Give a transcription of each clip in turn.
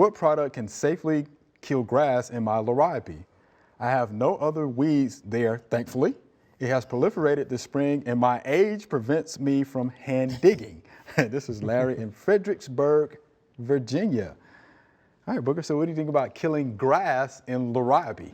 What product can safely kill grass in my Liriope? I have no other weeds there, thankfully. It has proliferated this spring and my age prevents me from hand digging. This is Larry in Fredericksburg, Virginia. All right, Booker, so what do you think about killing grass in Liriope?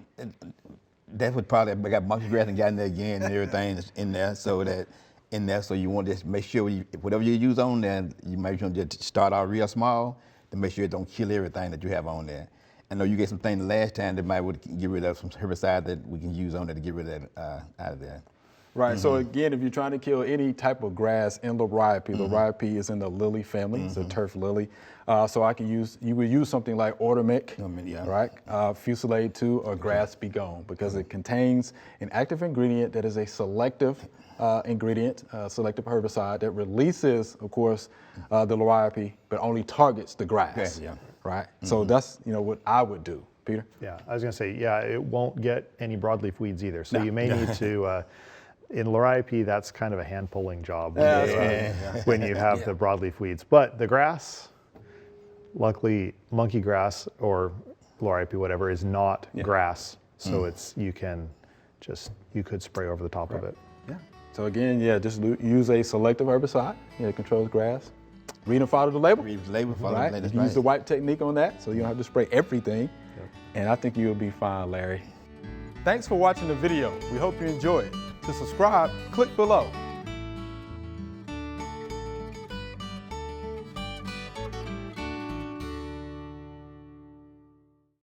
That's what probably got monkey grass and got in there again and everything is in there. So you want to just make sure whatever you use on there, you make sure just start out real small to make sure it don't kill everything that you have on there. I know you get some things last time that might would get rid of some herbicide that we can use on there to get rid of that out of there. Right, so again, if you're trying to kill any type of grass in Liriope, Liriope is in the lily family, it's a turf lily. So you would use something like Ortamic, right? Fusillade 2 or Grass Be Gone, because it contains an active ingredient that is a selective selective herbicide that releases, of course, the Liriope, but only targets the grass, right? So that's what I would do. Peter? Yeah, I was gonna say, it won't get any broadleaf weeds either. So you may need to, in Liriope, that's kind of a hand-pulling job when you have the broadleaf weeds. But the grass, luckily, monkey grass or Liriope, whatever, is not grass. So you could spray over the top of it. Yeah. So again, just use a selective herbicide. It controls grass. Read and follow the label. Read the label, follow the label. Use the wipe technique on that, so you don't have to spray everything. And I think you'll be fine, Larry. Thanks for watching the video. We hope you enjoyed. To subscribe, click below.